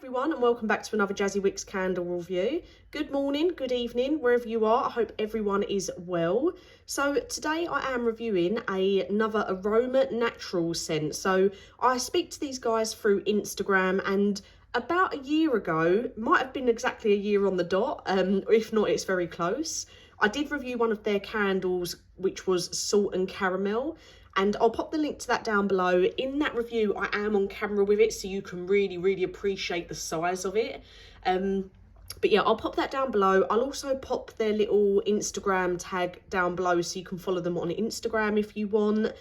everyone, and welcome back to another Jazzy Wicks candle review. Good morning, good evening, wherever you are. I hope everyone is well. So today I am reviewing another Aroma natural scent. So I speak to these guys through Instagram, and about a year ago, might have been exactly a year on the dot, if not it's very close, I did review one of their candles, which was Salt and Caramel. And I'll pop the link to that down below. In that review, I am on camera with it, so you can really appreciate the size of it. But yeah, I'll pop that down below. I'll also pop their little Instagram tag down below so you can follow them on Instagram if you want.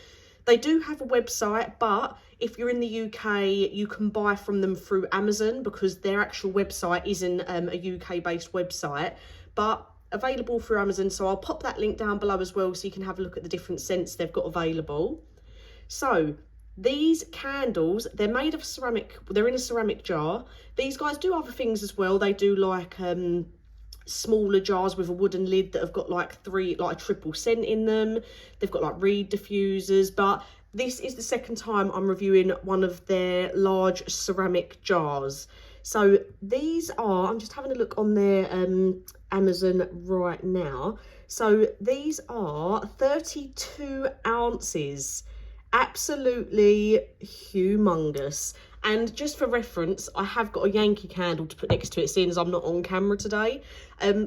They do have a website, but if you're in the UK, you can buy from them through Amazon because their actual website isn't a UK-based website. But available through Amazon, so I'll pop that link down below as well so you can have a look at the different scents they've got available. So these candles, they're made of ceramic, they're in a ceramic jar. These guys do other things as well. They do like smaller jars with a wooden lid that have got like a triple scent in them. They've got like reed diffusers, but this is the second time I'm reviewing one of their large ceramic jars. So these are, I'm just having a look on their Amazon right now. So these are 32 ounces, absolutely humongous. And just for reference, I have got a Yankee candle to put next to it, seeing as I'm not on camera today.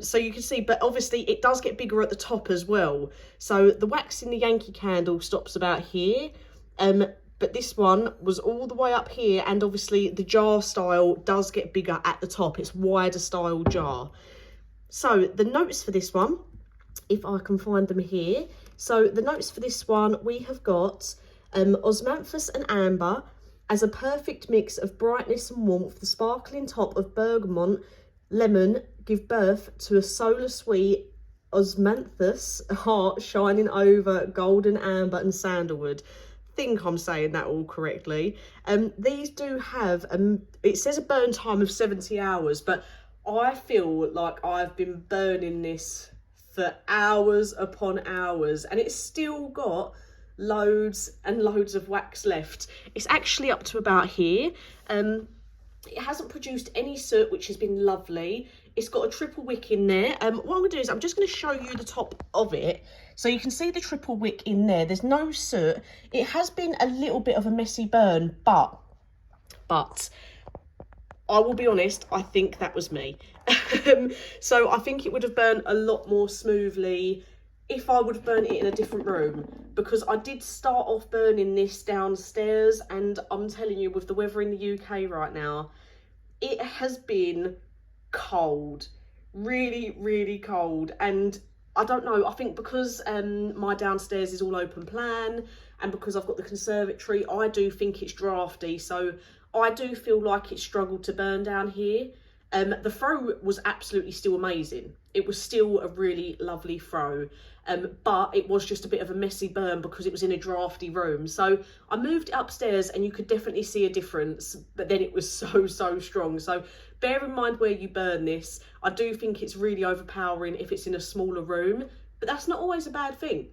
So you can see, but obviously it does get bigger at the top as well. So the wax in the Yankee candle stops about here. But this one was all the way up here, and obviously the jar style does get bigger at the top. It's wider style jar. So the notes for this one, if I can find them here. So the notes for this one, we have got Osmanthus and amber as a perfect mix of brightness and warmth. The sparkling top of bergamot, lemon give birth to a solar sweet Osmanthus heart shining over golden amber and sandalwood. Think I'm saying that all correctly. These do have it says a burn time of 70 hours, but I feel like I've been burning this for hours upon hours, and it's still got loads and loads of wax left. It's actually up to about here. It hasn't produced any soot, which has been lovely. It's got a triple wick in there. What I'm going to do is I'm just going to show you the top of it. So you can see the triple wick in there. There's no soot. It has been a little bit of a messy burn, but I will be honest, I think that was me. So I think it would have burned a lot more smoothly if I would have burnt it in a different room, because I did start off burning this downstairs, and I'm telling you, with the weather in the UK right now, it has been cold, really cold. And I don't know, I think because my downstairs is all open plan, and because I've got the conservatory, I do think it's drafty, so I do feel like it struggled to burn down here. The throw was absolutely still amazing. It was still a really lovely throw, but it was just a bit of a messy burn because it was in a drafty room. So I moved it upstairs and you could definitely see a difference, but then it was so strong. So bear in mind where you burn this. I do think it's really overpowering if it's in a smaller room, but that's not always a bad thing.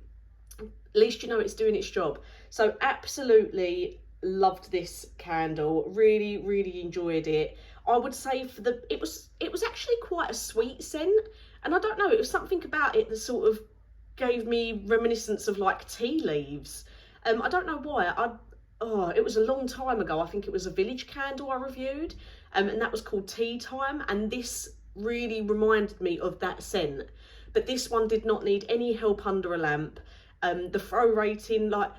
At least you know it's doing its job. So absolutely loved this candle, really enjoyed it. I would say for the it was actually quite a sweet scent, and I don't know, it was something about it that sort of gave me reminiscence of like tea leaves. I don't know why. It was a long time ago. I think it was a Village candle I reviewed, and that was called Tea Time, and this really reminded me of that scent. But this one did not need any help under a lamp. The throw rating, like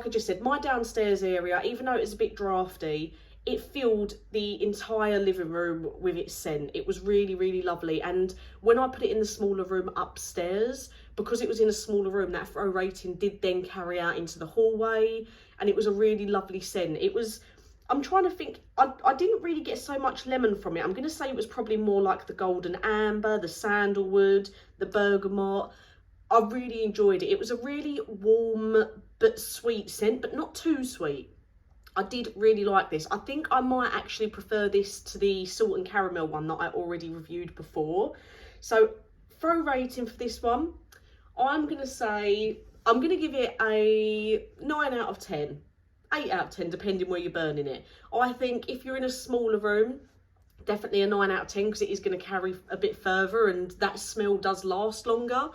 I just said, my downstairs area, even though it was a bit drafty, it filled the entire living room with its scent. It was really lovely. And when I put it in the smaller room upstairs, because it was in a smaller room, that throw rating did then carry out into the hallway, and it was a really lovely scent. It was, I'm trying to think, I didn't really get so much lemon from it. I'm going to say it was probably more like the golden amber, the sandalwood, the bergamot. I really enjoyed it. It was a really warm but sweet scent, but not too sweet. I did really like this. I think I might actually prefer this to the Salt and Caramel one that I already reviewed before. So throw rating for this one, I'm going to give it a 9 out of 10. 8 out of 10, depending where you're burning it. I think if you're in a smaller room, definitely a 9 out of 10 because it is going to carry a bit further and that smell does last longer.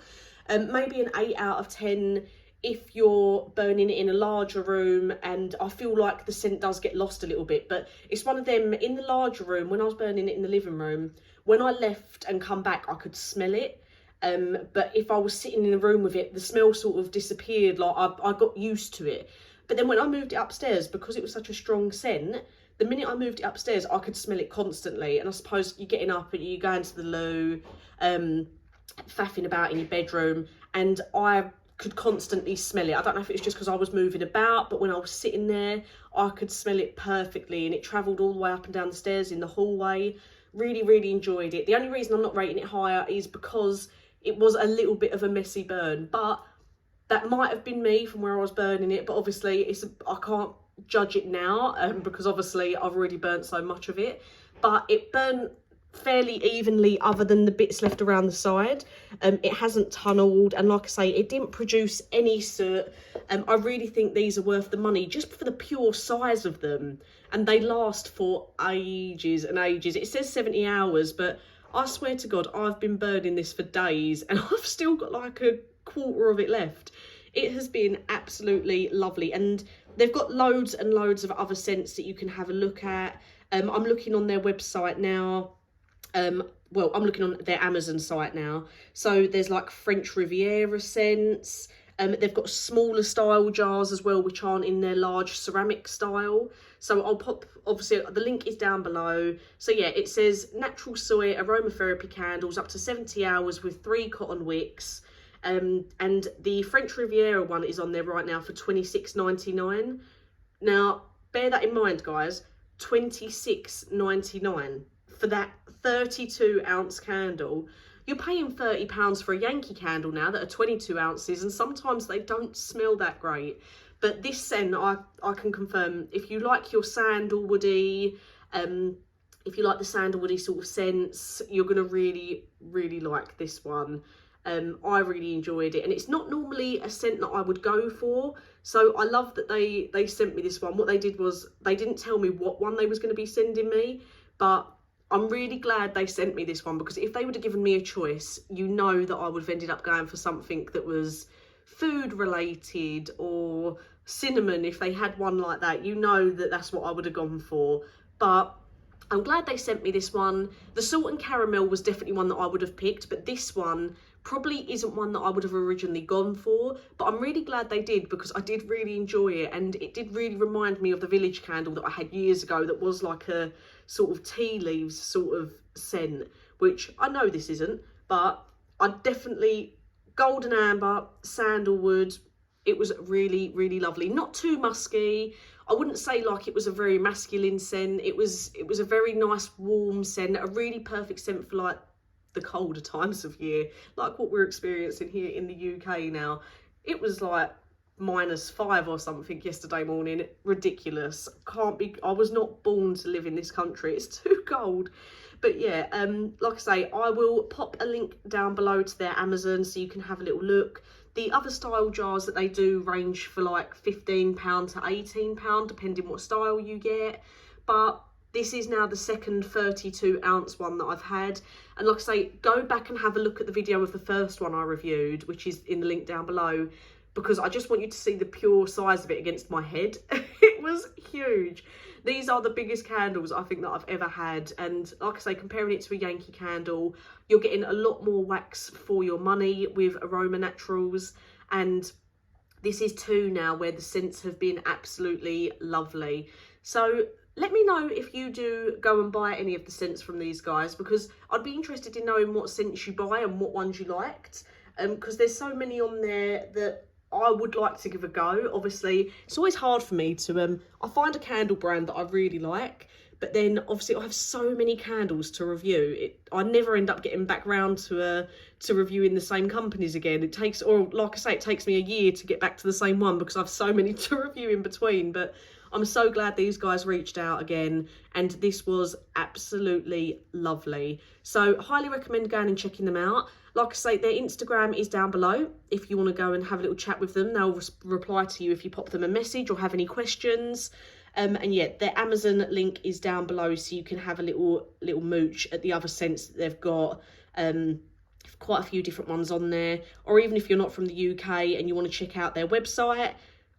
Maybe an 8 out of 10 if you're burning it in a larger room, and I feel like the scent does get lost a little bit, but it's one of them. In the larger room, when I was burning it in the living room, when I left and come back, I could smell it. But if I was sitting in a room with it, the smell sort of disappeared. Like I got used to it. But then when I moved it upstairs, because it was such a strong scent, the minute I moved it upstairs, I could smell it constantly. And I suppose you're getting up and you're going to the loo, faffing about in your bedroom, and I could constantly smell it. I don't know if it's just because I was moving about, but when I was sitting there, I could smell it perfectly, and it travelled all the way up and down the stairs in the hallway. Really, really enjoyed it. The only reason I'm not rating it higher is because it was a little bit of a messy burn, but that might have been me from where I was burning it, but obviously I can't judge it now because obviously I've already burnt so much of it. But it burnt fairly evenly other than the bits left around the side. It hasn't tunnelled, and like I say, it didn't produce any soot. I really think these are worth the money just for the pure size of them, and they last for ages and ages. It says 70 hours, but I swear to God, I've been burning this for days and I've still got like a quarter of it left. It has been absolutely lovely, and they've got loads and loads of other scents that you can have a look at. I'm looking on their website now. Well, I'm looking on their Amazon site now. So there's like French Riviera scents. They've got smaller style jars as well, which aren't in their large ceramic style. So I'll pop, obviously the link is down below. So yeah, it says natural soy aromatherapy candles up to 70 hours with 3 cotton wicks. And the French Riviera one is on there right now for £26.99. Now, bear that in mind, guys, £26.99 for that 32-ounce candle. You're paying £30 for a Yankee candle now that are 22 ounces, and sometimes they don't smell that great. But this scent, I can confirm, if you like your sandalwoody, if you like the sandalwoody sort of scents, you're going to really, really like this one. I really enjoyed it, and it's not normally a scent that I would go for, so I love that they sent me this one. What they did was they didn't tell me what one they was going to be sending me, but I'm really glad they sent me this one, because if they would have given me a choice, you know that I would have ended up going for something that was food related, or cinnamon. If they had one like that, you know that that's what I would have gone for. But I'm glad they sent me this one. The salt and caramel was definitely one that I would have picked, but this one probably isn't one that I would have originally gone for. But I'm really glad they did, because I did really enjoy it, and it did really remind me of the village candle that I had years ago that was like a sort of tea leaves sort of scent, which I know this isn't, but I definitely, golden amber, sandalwood, it was really, really lovely. Not too musky. I wouldn't say like it was a very masculine scent. It was a very nice warm scent, a really perfect scent for like the colder times of year, like what we're experiencing here in the UK now. It was like -5 or something yesterday morning. Ridiculous. Can't be, I was not born to live in this country. It's too cold. But yeah, like I say, I will pop a link down below to their Amazon so you can have a little look. The other style jars that they do range for like £15 to £18, depending what style you get. But this is now the second 32-ounce one that I've had. And like I say, go back and have a look at the video of the first one I reviewed, which is in the link down below, because I just want you to see the pure size of it against my head. It was huge. These are the biggest candles I think that I've ever had. And like I say, comparing it to a Yankee candle, you're getting a lot more wax for your money with Aroma Naturals. And this is 2 now where the scents have been absolutely lovely. So let me know if you do go and buy any of the scents from these guys, because I'd be interested in knowing what scents you buy and what ones you liked. Because there's so many on there that I would like to give a go. Obviously, it's always hard for me to, I find a candle brand that I really like, but then obviously I have so many candles to review. I never end up getting back round to reviewing the same companies again. It takes, or like I say, it takes me a year to get back to the same one because I have so many to review in between. But I'm so glad these guys reached out again, and this was absolutely lovely. So highly recommend going and checking them out. Like I say, their Instagram is down below if you want to go and have a little chat with them. They'll reply to you if you pop them a message or have any questions. And yeah, their Amazon link is down below, so you can have a little mooch at the other scents that they've got. Quite a few different ones on there, or even if you're not from the UK and you want to check out their website,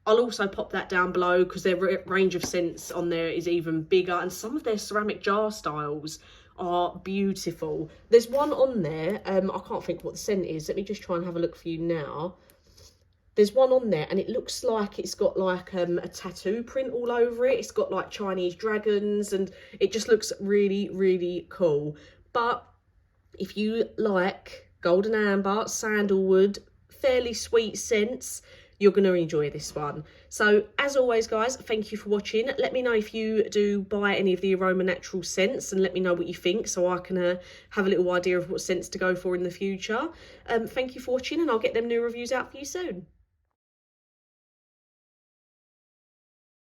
I'll also pop that down below, because their range of scents on there is even bigger, and some of their ceramic jar styles are beautiful. There's one on there, I can't think what the scent is. Let me just try and have a look for you now. There's one on there and it looks like it's got like a tattoo print all over it. It's got like Chinese dragons and it just looks really, really cool. But if you like golden amber, sandalwood, fairly sweet scents, you're going to enjoy this one. So as always, guys, thank you for watching. Let me know if you do buy any of the Aroma Natural scents, and let me know what you think, so I can have a little idea of what scents to go for in the future. Thank you for watching, and I'll get them new reviews out for you soon.